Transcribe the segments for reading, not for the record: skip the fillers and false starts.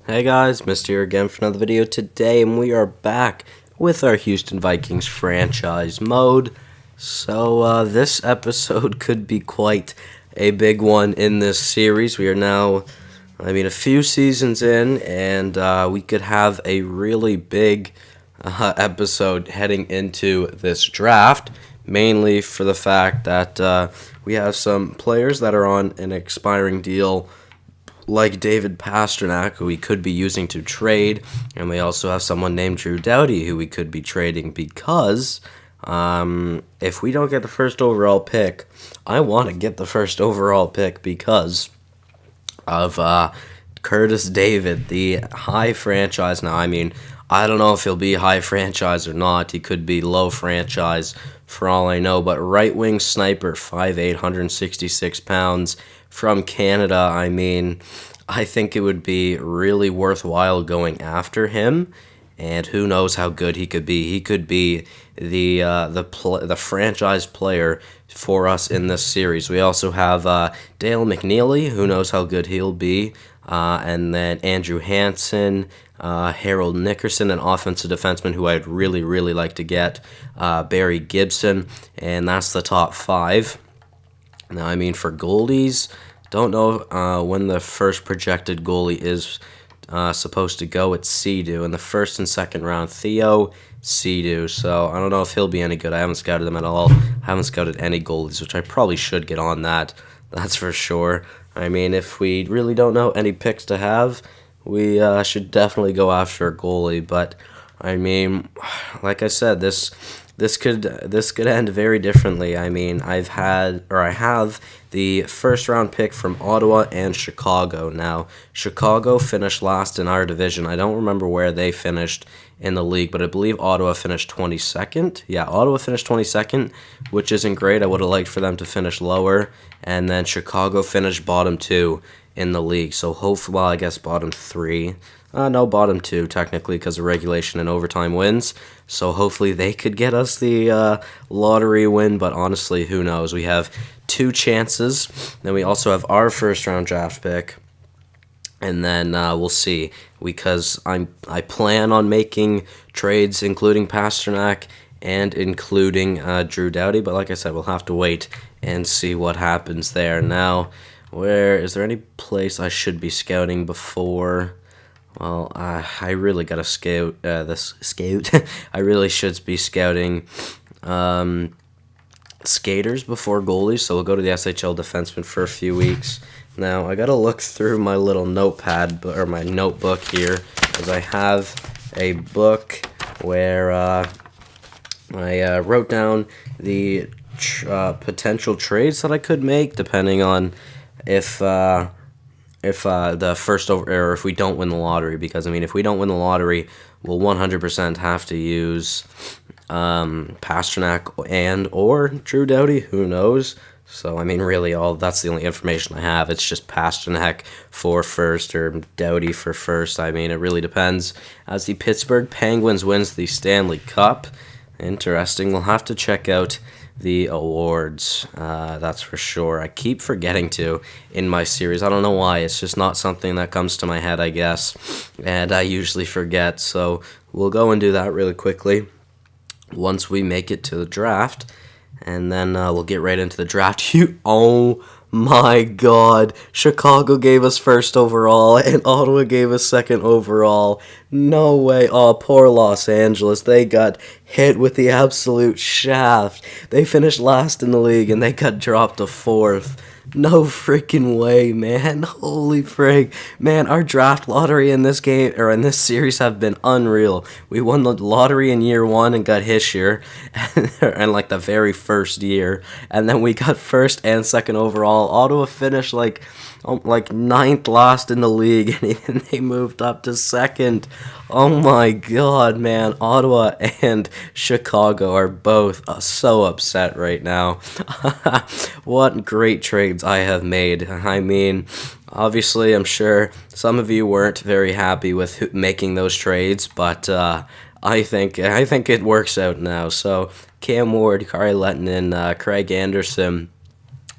Hey guys, Mr. here again for another video today, and we are back with our Houston Vikings franchise mode. So this episode could be quite a big one in this series. We are now, a few seasons in, and we could have a really big episode heading into this draft, mainly for the fact that we have some players that are on an expiring deal like David Pastrnak, who we could be using to trade, and we also have someone named Drew Doughty, who we could be trading because if we don't get the first overall pick, I want to get the first overall pick because of Curtis David, the high franchise. Now, I don't know if he'll be high franchise or not. He could be low franchise for all I know, but right wing sniper, 5'8", 166 pounds, from Canada. I think it would be really worthwhile going after him, and who knows how good he could be. He could be the franchise player for us in this series. We also have Dale McNeely, who knows how good he'll be, and then Andrew Hansen, Harold Nickerson, an offensive defenseman who I'd really, really like to get, Barry Gibson, and that's the top five. Now, for goalies, don't know when the first projected goalie is supposed to go. It's Sea-Doo. In the first and second round, Theo Sea-Doo. So I don't know if he'll be any good. I haven't scouted them at all. I haven't scouted any goalies, which I probably should get on that. That's for sure. If we really don't know any picks to have, we should definitely go after a goalie. But like I said, this could end very differently. I have the first round pick from Ottawa and Chicago. Now, Chicago finished last in our division. I don't remember where they finished in the league, but I believe Ottawa finished 22nd. Yeah, Ottawa finished 22nd, which isn't great. I would have liked for them to finish lower. And then Chicago finished bottom 2 in the league. So hopefully, well, I guess bottom 3. No, bottom 2, technically, because of regulation and overtime wins. So hopefully they could get us the lottery win, but honestly, who knows? We have 2 chances. Then we also have our first-round draft pick, and then we'll see, because I plan on making trades, including Pastrnak and including Drew Doughty, but like I said, we'll have to wait and see what happens there. Now, is there any place I should be scouting before? Well, I really gotta scout this scout. I really should be scouting skaters before goalies, so we'll go to the SHL defenseman for a few weeks. Now, I gotta look through my little notepad, or my notebook here, because I have a book where I wrote down the potential trades that I could make, depending on if the first or if we don't win the lottery, because if we don't win the lottery, we'll 100% have to use Pastrnak and or Drew Doughty. Who knows? So really, that's the only information I have. It's just Pastrnak for first or Doughty for first. It really depends. As the Pittsburgh Penguins wins the Stanley Cup, interesting. We'll have to check out the awards, that's for sure. I keep forgetting to in my series. I don't know why. It's just not something that comes to my head, I guess, and I usually forget. So we'll go and do that really quickly once we make it to the draft, and then we'll get right into the draft. Oh my God, Chicago gave us first overall, and Ottawa gave us second overall. No way. Oh, poor Los Angeles. They got hit with the absolute shaft. They finished last in the league, and they got dropped to fourth. No freaking way, man. Holy frig. Man, our draft lottery in this game, or in this series, have been unreal. We won the lottery in year 1 and got Hischier, and like the very first year. And then we got first and second overall. Ottawa finished like ninth last in the league, and they moved up to second. Oh my God, man. Ottawa and Chicago are both so upset right now. What great trades I have made. Obviously, I'm sure some of you weren't very happy with making those trades, but I think it works out now. So Cam Ward, Kari Lettinen, Craig Anderson,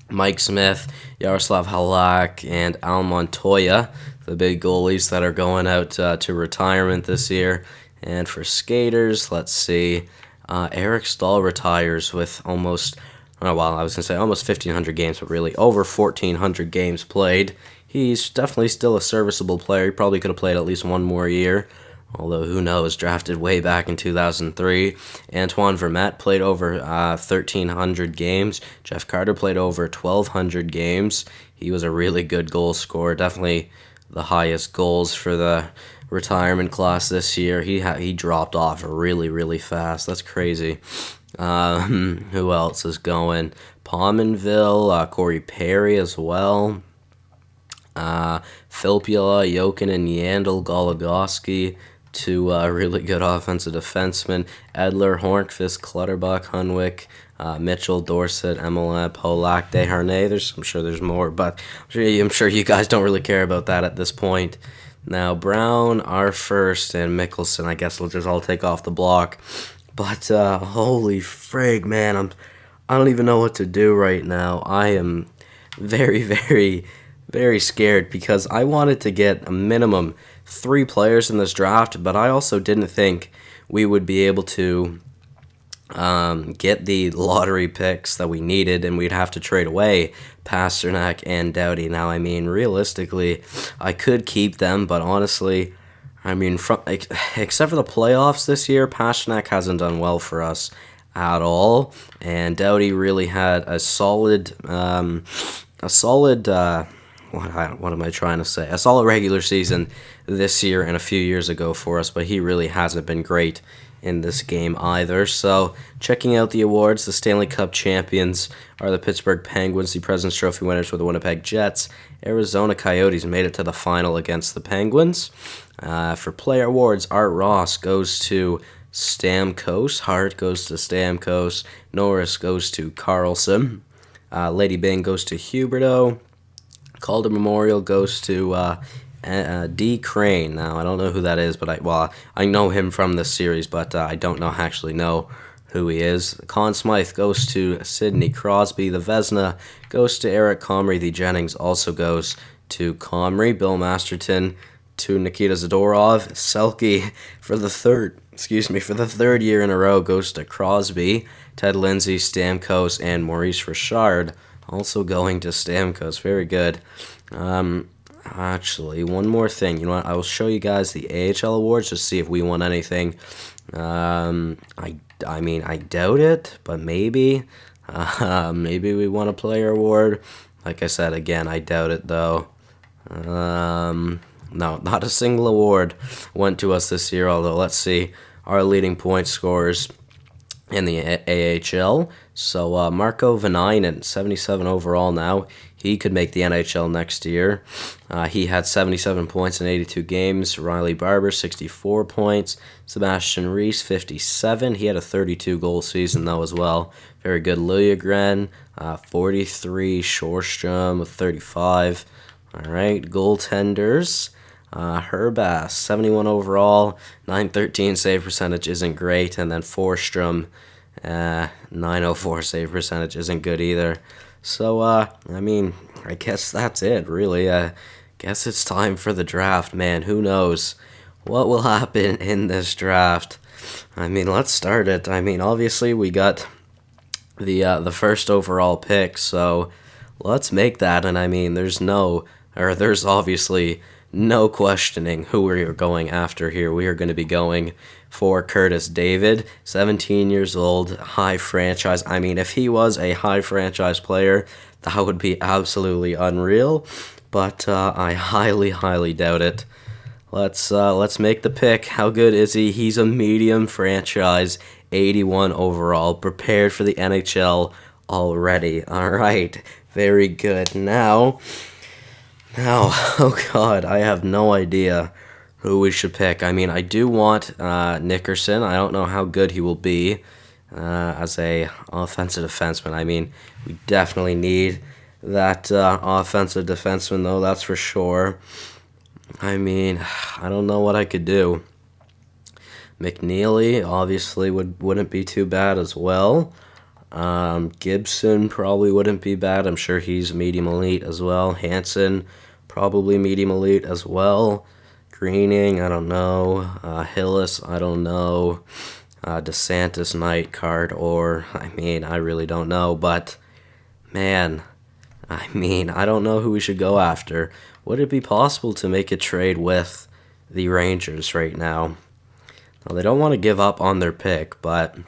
Mike Smith, Yaroslav Halak, and Al Montoya. the big goalies that are going out to retirement this year. And for skaters, let's see. Eric Stahl retires with almost, oh, well, I was going to say almost 1,500 games, but really over 1,400 games played. He's definitely still a serviceable player. He probably could have played at least one more year. Although, who knows, drafted way back in 2003. Antoine Vermette played over 1,300 games. Jeff Carter played over 1,200 games. He was a really good goal scorer. Definitely the highest goals for the retirement class this year. He dropped off really, really fast. That's crazy. Who else is going? Pominville, Corey Perry as well. Filppula, Jokinen, Yandel, Goligoski, two really good offensive defensemen. Edler, Hornqvist, Clutterbuck, Hunwick, Mitchell, Dorsett, Emelin, Polak, Desharnais. I'm sure there's more, but I'm sure you guys don't really care about that at this point. Now, Brown, our first, and Mickelson, I guess we'll just all take off the block. But holy frig, man, I don't even know what to do right now. I am very, very, very scared because I wanted to get a minimum 3 players in this draft, but I also didn't think we would be able to get the lottery picks that we needed, and we'd have to trade away Pasternak and Doughty. Now, I mean, realistically, I could keep them, but honestly, I mean, except for the playoffs this year, Pasternak hasn't done well for us at all, and Doughty really had a solid, what am I trying to say? A solid regular season this year and a few years ago for us, but he really hasn't been great in this game either. So, checking out the awards, the Stanley Cup champions are the Pittsburgh Penguins. The President's Trophy winners were the Winnipeg Jets. Arizona Coyotes made it to the final against the Penguins. For player awards, Art Ross goes to Stamkos. Hart goes to Stamkos. Norris goes to Carlson. Lady Byng goes to Huberdeau. Calder Memorial goes to D. Crane. Now, I don't know who that is, but I know him from this series, but I don't actually know who he is. Conn Smythe goes to Sidney Crosby. The Vezina goes to Eric Comrie. The Jennings also goes to Comrie. Bill Masterton to Nikita Zadorov. Selke for the third year in a row goes to Crosby. Ted Lindsay, Stamkos, and Maurice Richard also going to Stamkos. Very good. Actually, one more thing. You know what? I will show you guys the AHL awards just to see if we won anything. I mean, I doubt it, but maybe. Maybe we won a player award. Like I said, again, I doubt it, though. No, not a single award went to us this year, although let's see our leading point scorers in the AHL. So Marco Vanainen, 77 overall now. He could make the NHL next year. He had 77 points in 82 games. Riley Barber, 64 points. Sebastian Reese, 57. He had a 32-goal season, though, as well. Very good. Liljegren, 43. Shorstrom with 35. All right, goaltenders. Herbass, 71 overall. 913 save percentage isn't great. And then Forstrom, 904 save percentage isn't good either. So, I mean, I guess that's it, really. Guess it's time for the draft, man. Who knows what will happen in this draft? I mean, let's start it. I mean, obviously, we got the first overall pick, so let's make that. And I mean, there's obviously no questioning who we are going after here. We are going to be going for Curtis David, 17 years old, high franchise. I mean, if he was a high franchise player, that would be absolutely unreal, but I highly, highly doubt it. Let's make the pick. How good is he? He's a medium franchise, 81 overall, prepared for the NHL already. All right, very good. Now, oh God, I have no idea who we should pick. I mean, I do want Nickerson. I don't know how good he will be as a offensive defenseman. I mean, we definitely need that offensive defenseman, though, that's for sure. I mean, I don't know what I could do. McNeely, obviously, wouldn't be too bad as well. Gibson probably wouldn't be bad. I'm sure he's medium elite as well. Hansen probably medium elite as well. Greening, I don't know. Hillis, I don't know. DeSantis night card, or, I really don't know, but, man, I don't know who we should go after. Would it be possible to make a trade with the Rangers right now? Now, they don't want to give up on their pick, but,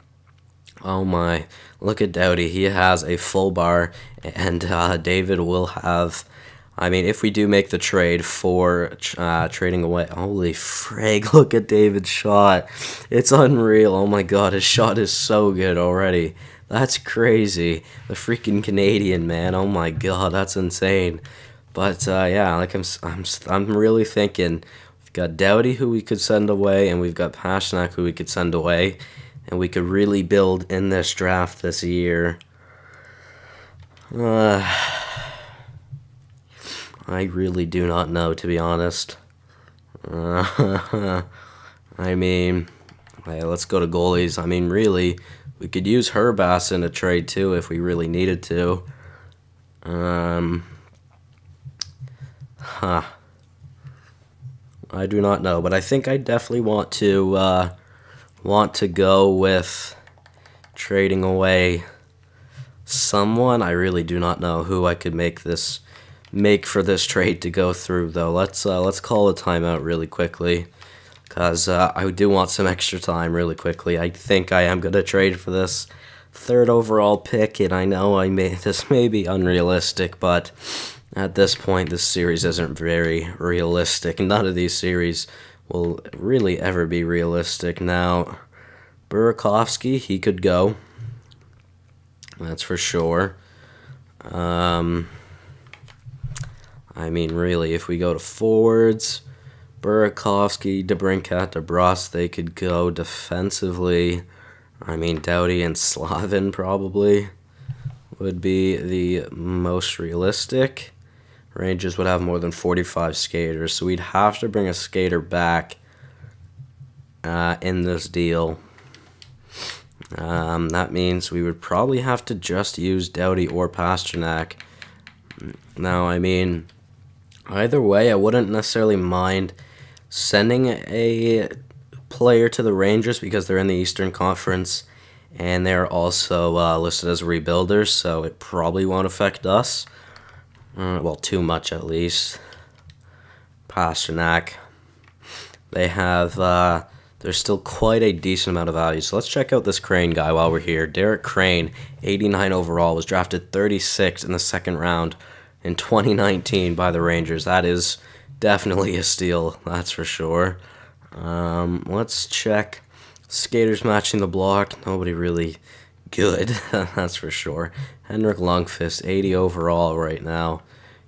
oh my, look at Doughty. He has a full bar, and David will have... if we do make the trade for trading away... Holy frig, look at David's shot. It's unreal. Oh my god, his shot is so good already. That's crazy. The freaking Canadian, man. Oh my god, that's insane. But, yeah, like I'm really thinking... We've got Doughty, who we could send away, and we've got Pastrnak, who we could send away. And we could really build in this draft this year. I really do not know, to be honest. Hey, let's go to goalies. Really, we could use Herbass in a trade, too, if we really needed to. I do not know, but I think I definitely want to go with trading away someone. I really do not know who I could make for this trade to go through, though. Let's call a timeout really quickly, because I do want some extra time really quickly. I think I am going to trade for this 3rd overall pick, and I know this may be unrealistic, but at this point, this series isn't very realistic. None of these series will really ever be realistic. Now, Burakovsky, he could go. That's for sure. Really, if we go to forwards, Burakovsky, DeBrincat, DeBrus, they could go defensively. Doughty and Slavin probably would be the most realistic. Rangers would have more than 45 skaters, so we'd have to bring a skater back in this deal. That means we would probably have to just use Doughty or Pastrnak. Now, either way, I wouldn't necessarily mind sending a player to the Rangers because they're in the Eastern Conference, and they're also listed as rebuilders, so it probably won't affect us. Well, too much at least. Pastrnak. There's still quite a decent amount of value. So let's check out this Crane guy while we're here. Derek Crane, 89 overall, was drafted 36 in the 2nd round in 2019 by the Rangers. That is definitely a steal, that's for sure. Let's check skaters matching the block. Nobody really good, that's for sure. Henrik Lundqvist, 80 overall right now.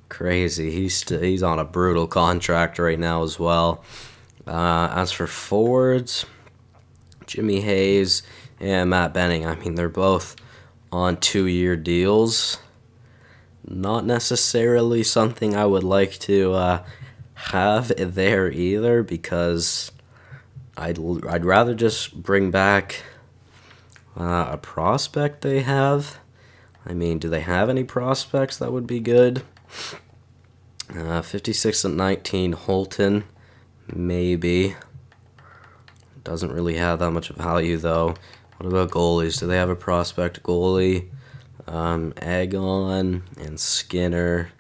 Crazy. He's on a brutal contract right now as well. As for forwards, Jimmy Hayes and Matt Benning, they're both on 2-year deals. Not necessarily something I would like to have there either, because I'd rather just bring back a prospect they have. Do they have any prospects that would be good? 56 and 19, Holton, maybe. Doesn't really have that much value, though. What about goalies? Do they have a prospect goalie? Egon and Skinner.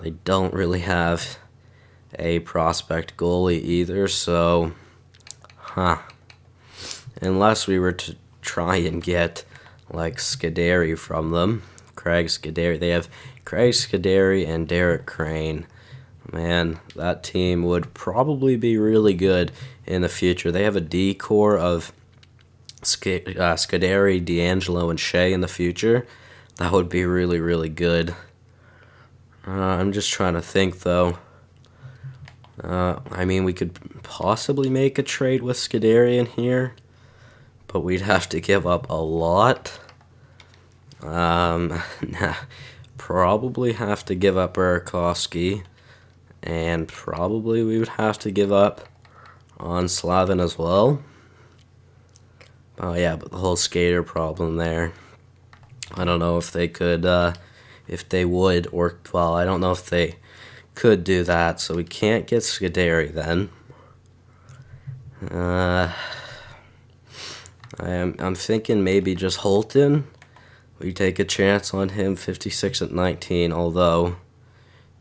They don't really have a prospect goalie either, so... Unless we were to try and get, like, Scuderi from them. Craig Scuderi. They have Craig Scuderi and Derek Crane. Man, that team would probably be really good in the future. They have a D-core of Scuderi, D'Angelo, and Shea in the future. That would be really, really good. I'm just trying to think, though. We could possibly make a trade with Scuderi in here, but we'd have to give up a lot. Probably have to give up Burakovsky, and probably we would have to give up on Slavin as well. Oh yeah, but the whole skater problem there. I don't know if they could, if they would, or, well, I don't know if they could do that, so we can't get Scuderi then. I'm thinking maybe just Holton. We take a chance on him, 56 at 19, although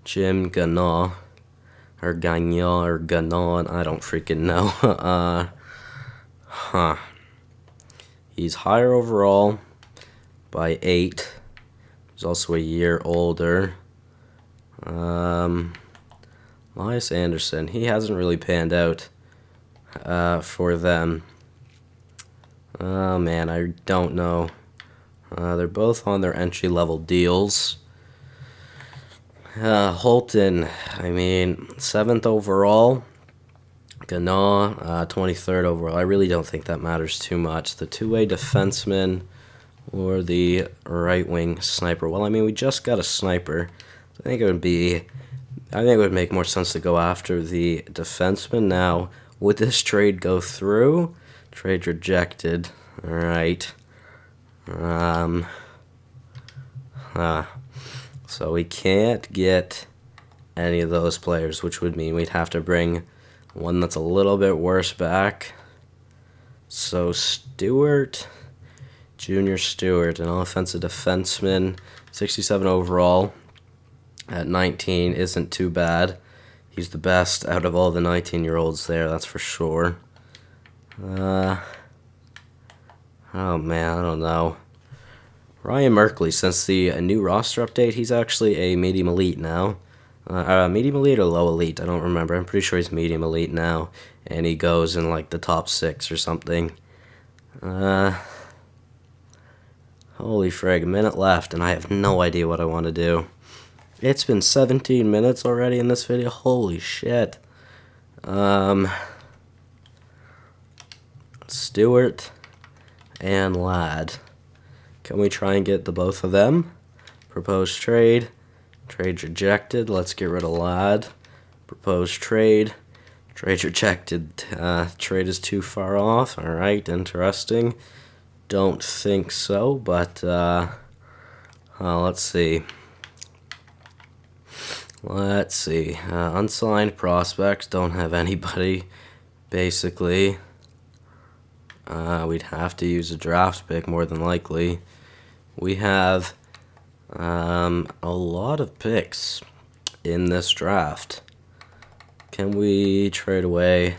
Jim Gagnon, or Gagnon, or Gagnon, I don't freaking know. He's higher overall by 8. He's also a year older. Elias Anderson, he hasn't really panned out for them. Oh man, I don't know. They're both on their entry-level deals. Holton, I mean, 7th overall. Gagnon, 23rd overall. I really don't think that matters too much. The two-way defenseman or the right-wing sniper. Well, I mean, we just got a sniper. I think it would make more sense to go after the defenseman now. Would this trade go through? Trade rejected. All right. So we can't get any of those players, which would mean we'd have to bring one that's a little bit worse back. So Stewart, Junior Stewart, an offensive defenseman, 67 overall at 19 isn't too bad. He's the best out of all the 19-year-olds there, that's for sure. Oh man, I don't know. Ryan Merkley, since the new roster update, he's actually a medium elite now. Medium elite or low elite, I don't remember. I'm pretty sure he's medium elite now, and he goes in like the top 6 or something. Holy frig, a minute left, and I have no idea what I want to do. It's been 17 minutes already in this video. Holy shit. Stewart and Ladd. Can we try and get the both of them? Proposed trade. Trade rejected. Let's get rid of Ladd. Proposed trade. Trade rejected. Trade is too far off. Alright, interesting. Don't think so, but let's see. Let's see. Unsigned prospects. Don't have anybody, basically. We'd have to use a draft pick more than likely. We have a lot of picks in this draft. Can we trade away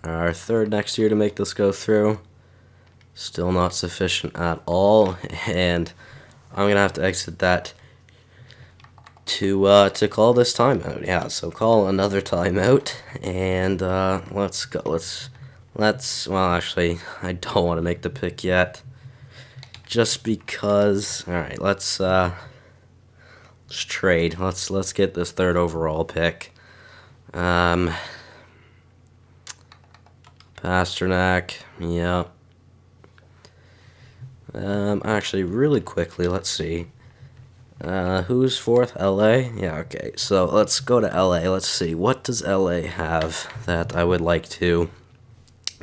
our 3rd next year to make this go through? Still not sufficient at all, and I'm gonna have to exit that to call this timeout. Yeah, so call another timeout, and let's go. Well, actually, I don't want to make the pick yet, just because. All right, let's trade. Let's get this 3rd overall pick. Pasternak. Yep. Actually, really quickly, let's see. Who's 4th? LA? Yeah, okay. So let's go to LA. Let's see. What does LA have that I would like to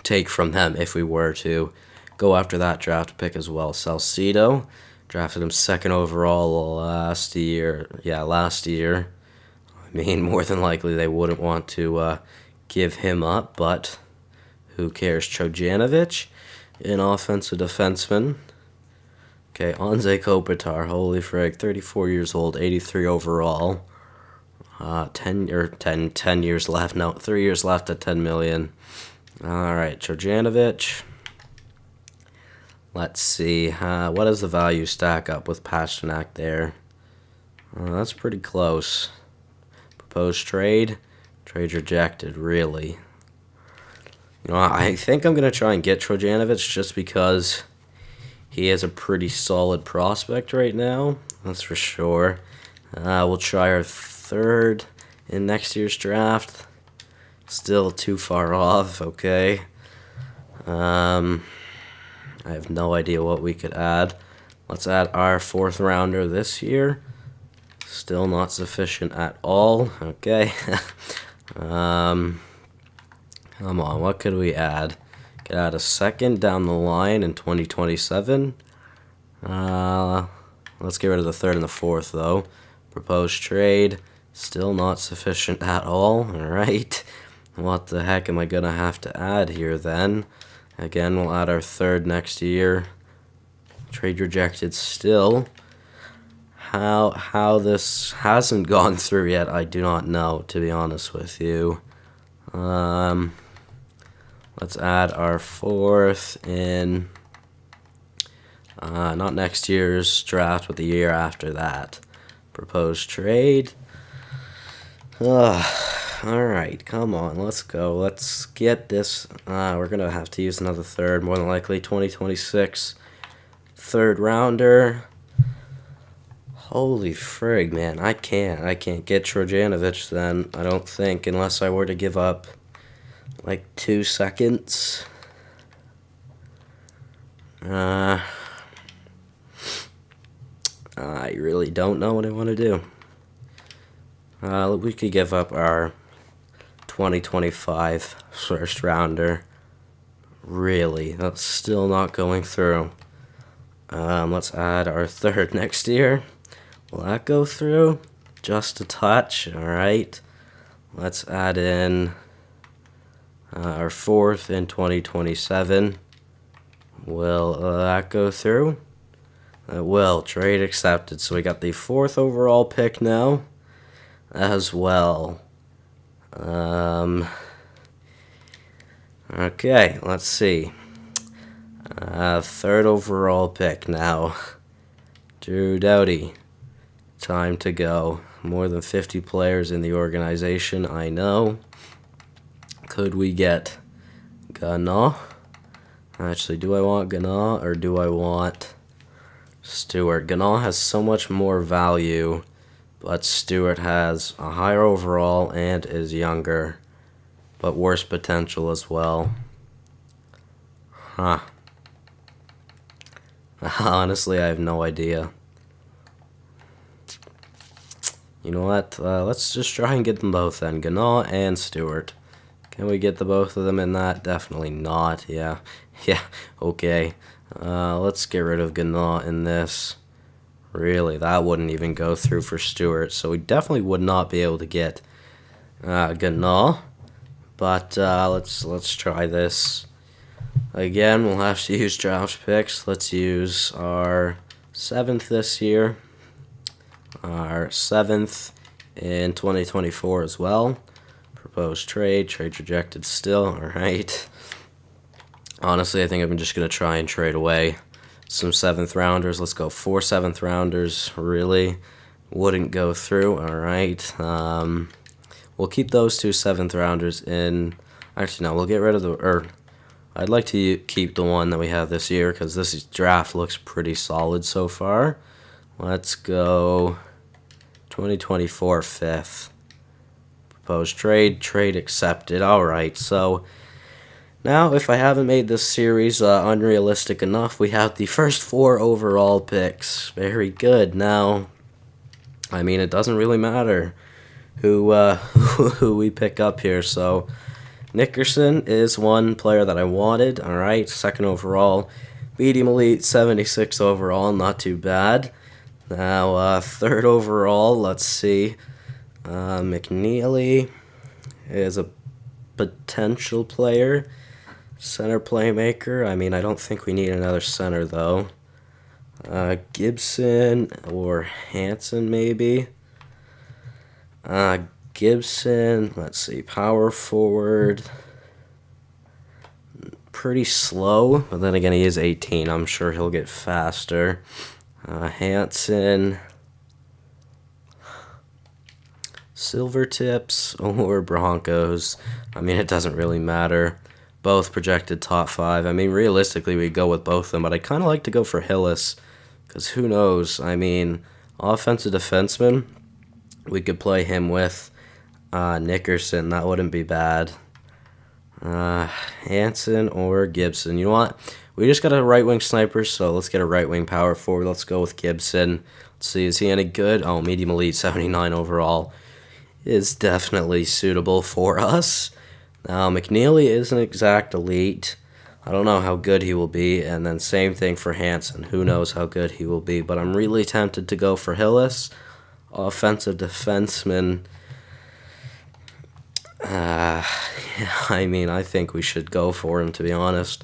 take from them if we were to go after that draft pick as well? Salcido, drafted him 2nd overall last year. Yeah, last year. I mean, more than likely they wouldn't want to give him up, but who cares? Trojanovic, an offensive defenseman. Okay, Anze Kopitar, holy frig, 34 years old, 83 overall. 10 years left. No, 3 years left at 10 million. All right, Trojanovic. Let's see. What does the value stack up with Pasternak there? That's pretty close. Proposed trade. Trade rejected, really. You know, I think I'm going to try and get Trojanovic just because he is a pretty solid prospect right now. That's for sure. We'll try our 3rd in next year's draft. Still too far off, okay. I have no idea what we could add. Let's add our 4th rounder this year. Still not sufficient at all, okay. Come on, what could we add? Could add a 2nd down the line in 2027. Let's get rid of the 3rd and the 4th, though. Proposed trade. Still not sufficient at all. Alright. What the heck am I going to have to add here then? Again, we'll add our third next year. Trade rejected still. How this hasn't gone through yet, I do not know, to be honest with you. Let's add our fourth in, not next year's draft, but the year after that. Proposed trade. Alright, come on, let's go. Let's get this. We're going to have to use another third, more than likely 2026 third rounder. Holy frig, man, I can't get Trojanovic then, I don't think, unless I were to give up like 2 seconds. I really don't know what I want to do. We could give up our 2025 first rounder. Really, that's still not going through. Let's add our third next year. Will that go through? Just a touch. Alright. Let's add in our fourth in 2027. Will that go through? It will. Trade accepted. So we got the 4th overall pick now as well. Okay, let's see. 3rd overall pick now. Drew Doughty. Time to go. More than 50 players in the organization, I know. Could we get Gana? Actually, do I want Gana or do I want Stewart? Gana has so much more value, but Stewart has a higher overall and is younger, but worse potential as well. Huh. Honestly, I have no idea. You know what? Let's just try and get them both then. Gana and Stewart. Can we get the both of them in that? Definitely not. Yeah. Yeah. Okay. Let's get rid of Gana in this. Really, that wouldn't even go through for Stewart. So we definitely would not be able to get Gana. But let's try this. Again, we'll have to use draft picks. Let's use our 7th this year. Our 7th in 2024 as well. Proposed trade rejected still. Alright. Honestly, I think I'm just going to try and trade away some 7th rounders. Let's go 4 7th rounders. Really wouldn't go through. Alright. We'll keep those 2 7th rounders in. Actually, no, we'll get rid of the. I'd like to keep the one that we have this year because this draft looks pretty solid so far. Let's go 2024 5th. Proposed trade accepted. Alright, so now if I haven't made this series unrealistic enough, we have the first 4 overall picks. Very good. Now, I mean, it doesn't really matter who we pick up here, so Nickerson is one player that I wanted. Alright, 2nd overall. Medium elite, 76 overall, not too bad. Now, 3rd overall, let's see. McNeely is a potential player. Center playmaker. I mean, I don't think we need another center, though. Gibson or Hansen, maybe. Gibson, let's see, power forward. Pretty slow, but then again, he is 18. I'm sure he'll get faster. Hansen, Silvertips, or Broncos. I mean, it doesn't really matter. Both projected top 5. I mean, realistically, we go with both of them, but I kind of like to go for Hillis, because who knows? I mean, offensive defenseman, we could play him with Nickerson. That wouldn't be bad. Hansen or Gibson. You know what? We just got a right-wing sniper, so let's get a right-wing power forward. Let's go with Gibson. Let's see, is he any good? Oh, medium elite, 79 overall. Is definitely suitable for us. Now, McNeely is an exact elite. I don't know how good he will be, and then same thing for Hansen. Who knows how good he will be, but I'm really tempted to go for Hillis. offensive defenseman. I mean, I think we should go for him, to be honest.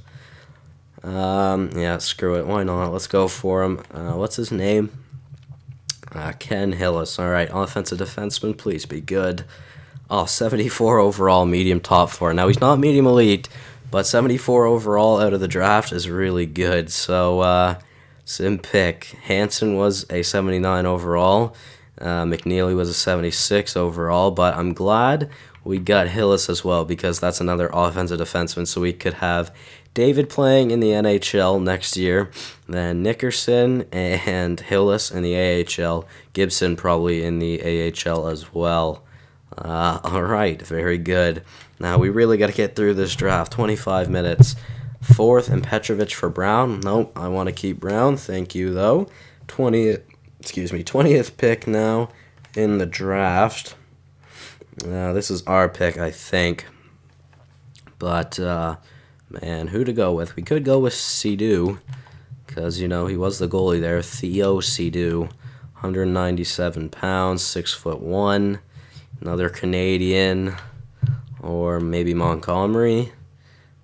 Yeah, screw it. Why not? Let's go for him. What's his name? Ken Hillis. All right, offensive defenseman, please be good. Oh, 74 overall, medium top four. Now, he's not medium elite, but 74 overall out of the draft is really good. So, sim pick. Hansen was a 79 overall. McNeely was a 76 overall, but I'm glad we got Hillis as well because that's another offensive defenseman, so we could have David playing in the NHL next year, then Nickerson and Hillis in the AHL, Gibson probably in the AHL as well. All right, very good. Now we really got to get through this draft. 25 minutes. Fourth and Petrovich for Brown. Nope, I want to keep Brown. Thank you though. 20th pick now in the draft. This is our pick, I think. But man, who to go with? We could go with Seadou, because he was the goalie there. Theo Seadou, 197 pounds, 6'1". Another Canadian, or maybe Montgomery.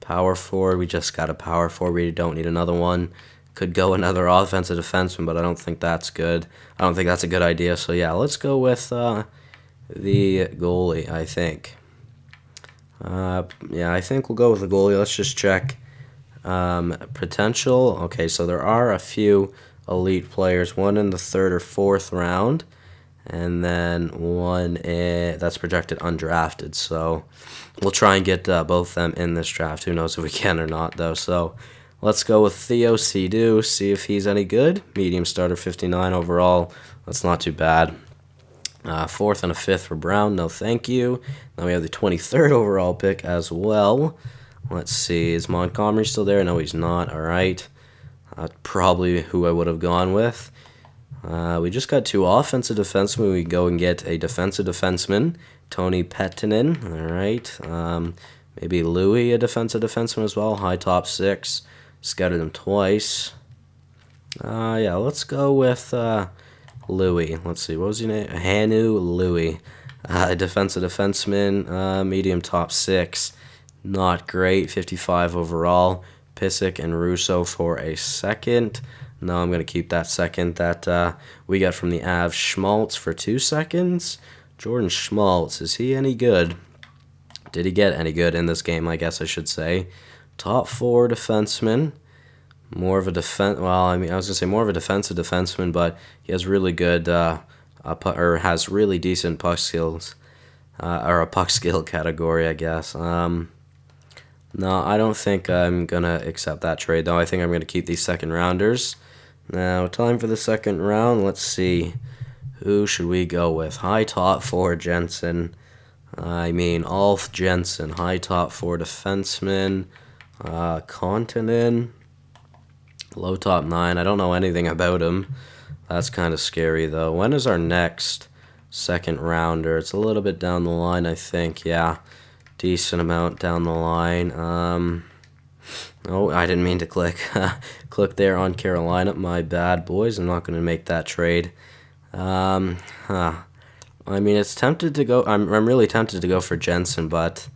Power forward. We just got a power forward. We don't need another one. Could go another offensive defenseman, but I don't think that's good. I don't think that's a good idea. So yeah, let's go with the goalie, I think. Yeah, I think we'll go with the goalie. Let's just check potential. Okay, so there are a few elite players, one in the 3rd or 4th round, and then one that's projected undrafted. So we'll try and get both of them in this draft. Who knows if we can or not, though. So let's go with Theo Seadou, see if he's any good. Medium starter, 59 overall. That's not too bad. 4th and a 5th for Brown, no thank you. Now we have the 23rd overall pick as well. Let's see, is Montgomery still there? No, he's not. All right. Probably who I would have gone with. We just got 2 offensive defensemen. We go and get a defensive defenseman, Tony Pettinen. All right. Maybe Louis, a defensive defenseman as well. High top 6. Scouted him twice. Yeah, let's go with Louis. Let's see, what was his name? Hanu Louis. Defensive defenseman, medium top 6. Not great, 55 overall. Pissick and Russo for a 2nd. No, I'm going to keep that 2nd that we got from the Avs. Schmaltz for 2 seconds. Jordan Schmaltz, is he any good? Did he get any good in this game, I guess I should say. Top 4 defenseman. More of a I was going to say more of a defensive defenseman, but he has really good, has really decent puck skills, or a puck skill category, I guess. No, I don't think I'm going to accept that trade, though. I think I'm going to keep these 2nd rounders. Now, time for the 2nd round. Let's see. Who should we go with? High top 4 Jensen. Ulf Jensen. High top 4 defenseman. Kontanen. Low top 9. I don't know anything about him. That's kind of scary, though. When is our next 2nd rounder? It's a little bit down the line, I think. Yeah, decent amount down the line. Oh, I didn't mean to click. Click there on Carolina. My bad, boys. I'm not going to make that trade. It's tempted to go. I'm really tempted to go for Jensen, but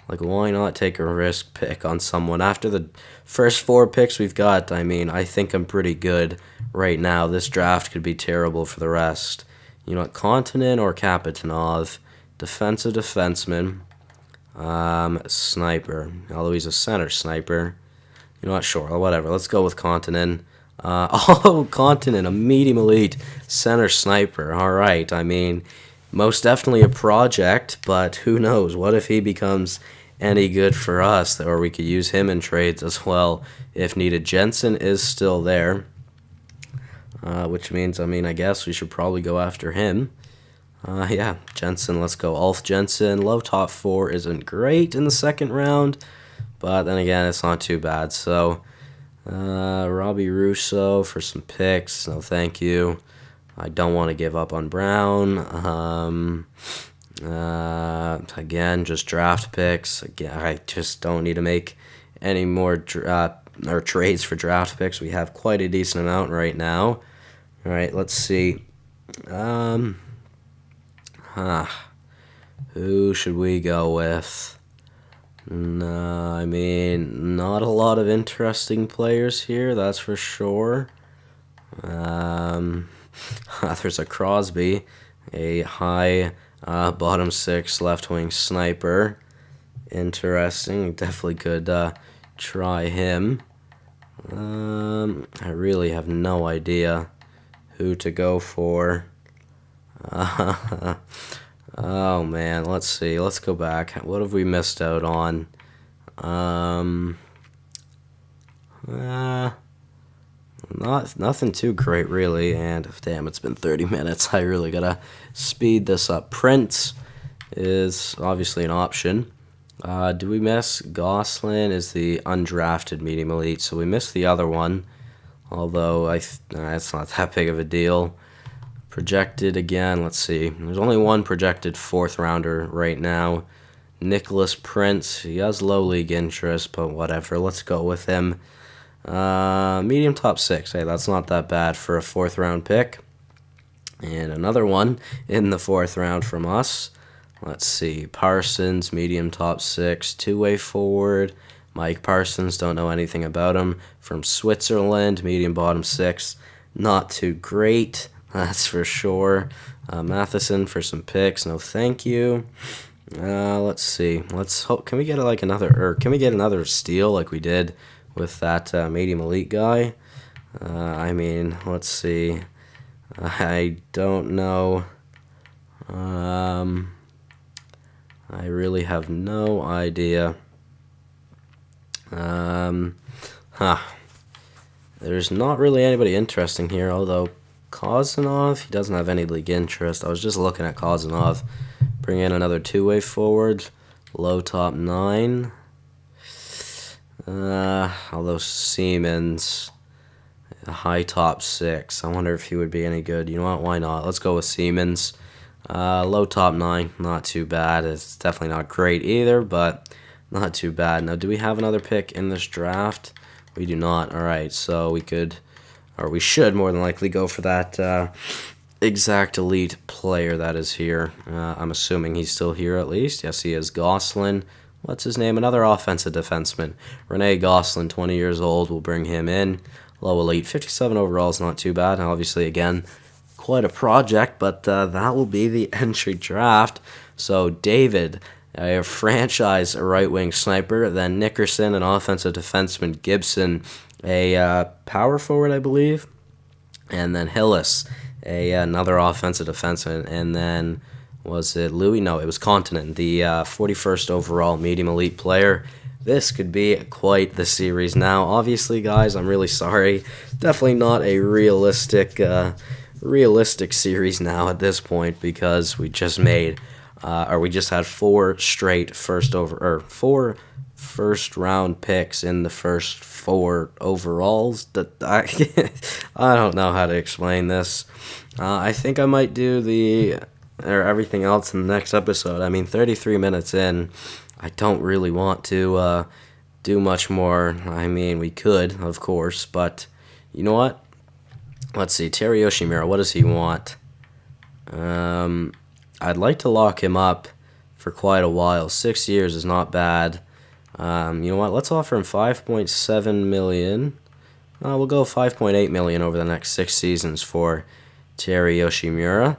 why not take a risk pick on someone after the first 4 picks we've got? I think I'm pretty good right now. This draft could be terrible for the rest. Kontanen or Kapitanov, defensive defenseman, sniper. Although he's a center sniper. Sure, whatever. Let's go with Kontanen. Kontanen, a medium elite center sniper. All right. Most definitely a project, but who knows? What if he becomes any good for us, or we could use him in trades as well if needed. Jensen is still there, which means, I guess we should probably go after him. Yeah, Jensen, let's go. Ulf Jensen, low top 4 isn't great in the 2nd round, but then again, it's not too bad. So, Robbie Russo for some picks, no thank you. I don't want to give up on Brown. Again, just draft picks. Again, I just don't need to make any more trades for draft picks. We have quite a decent amount right now. All right, let's see. Who should we go with? No, I mean, not a lot of interesting players here, that's for sure. There's a Crosby, a high bottom six left wing sniper. Interesting. Definitely could try him. I really have no idea who to go for. Oh man, let's see. Let's go back. What have we missed out on? Nothing too great really. And damn, it's been 30 minutes. I really gotta speed this up. Prince is obviously an option. Do we miss Gosselin is the undrafted medium elite, so we missed the other one. Although it's not that big of a deal. Projected again, let's see. There's only one projected fourth rounder right now. Nicholas Prince. He has low league interest, but whatever. Let's go with him. Medium top six. Hey, that's not that bad for a fourth round pick. And another one in the fourth round from us. Let's see. Parsons, medium top six, two-way forward. Mike Parsons, don't know anything about him. From Switzerland, medium bottom six. Not too great, that's for sure. Matheson for some picks, no thank you. Let's see. Let's hope. Can we get can we get another steal like we did with that medium elite guy? I mean, let's see. I don't know. I really have no idea. There's not really anybody interesting here, although Kozanov, he doesn't have any league interest. I was just looking at Kozanov. Bring in another two-way forward. Low top 9. Although Siemens, a high top 6. I wonder if he would be any good. You know what? Why not? Let's go with Siemens. Low top 9. Not too bad. It's definitely not great either, but not too bad. Now, do we have another pick in this draft? We do not. All right, so we could, or we should more than likely go for that exact elite player that is here. I'm assuming he's still here at least. Yes, he is. Gosselin. What's his name? Another offensive defenseman. Rene Gosselin, 20 years old. We'll bring him in. Low elite. 57 overall is not too bad. Now, obviously, again, quite a project, but that will be the entry draft. So, David, a franchise right-wing sniper. Then Nickerson, an offensive defenseman. Gibson, a power forward, I believe. And then Hillis, another offensive defenseman. And then, was it Louis? No, it was Continent, the 41st overall medium elite player. This could be quite the series now. Obviously, guys, I'm really sorry. Definitely not a realistic series now at this point, because we just made, we just had four first round picks in the first 4 overalls. I don't know how to explain this. I think I might do everything else in the next episode. I mean, 33 minutes in, I don't really want to do much more. I mean, we could, of course, but you know what? Let's see, Terry Yoshimura, what does he want? I'd like to lock him up for quite a while. 6 years is not bad. You know what? Let's offer him $5.7 million. We'll go $5.8 million over the next 6 seasons for Terry Yoshimura,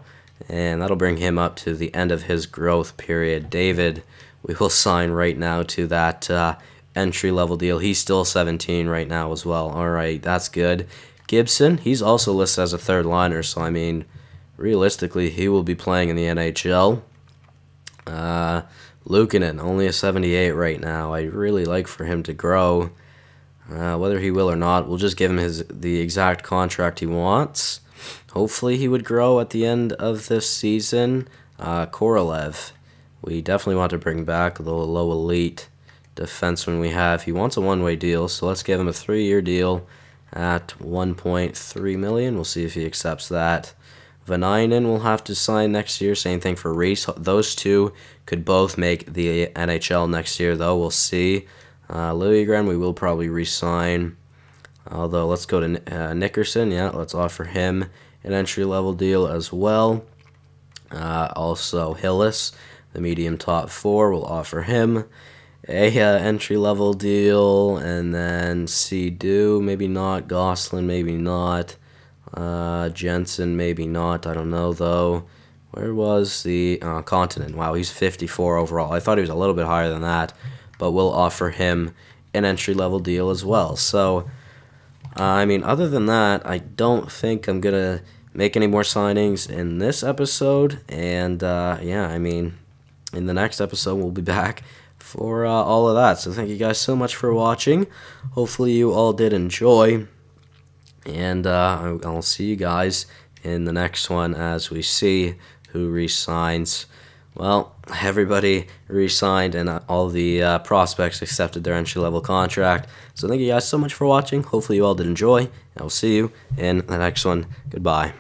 and that'll bring him up to the end of his growth period. David, we will sign right now to that entry-level deal. He's still 17 right now as well. All right, that's good. Gibson, he's also listed as a third liner, so I mean, realistically, he will be playing in the NHL. Luukkonen, only a 78 right now. I really like for him to grow. Whether he will or not, we'll just give him the exact contract he wants. Hopefully he would grow at the end of this season. Korolev, we definitely want to bring back the low elite defenseman we have. He wants a one-way deal, so let's give him a 3-year deal at $1.3 million. We'll see if he accepts that. Vanainen will have to sign next year. Same thing for Reese. Those two could both make the NHL next year, though. We'll see. Liljegren, we will probably re-sign. Although, let's go to Nickerson. Yeah, let's offer him an entry-level deal as well. Also, Hillis, the medium top 4, will offer him a entry-level deal, and then Sea-Doo, maybe not, Gosselin, maybe not, Jensen, maybe not, I don't know, though. Where was the Continent? Wow, he's 54 overall. I thought he was a little bit higher than that, but we'll offer him an entry-level deal as well. So, I mean, other than that, I don't think I'm going to make any more signings in this episode, and yeah, I mean, in the next episode, we'll be back for all of that. So thank you guys so much for watching. Hopefully you all did enjoy, and I'll see you guys in the next one as we see who re-signs. Well, everybody re-signed, and all the prospects accepted their entry-level contract. So thank you guys so much for watching. Hopefully you all did enjoy, and I'll see you in the next one. Goodbye.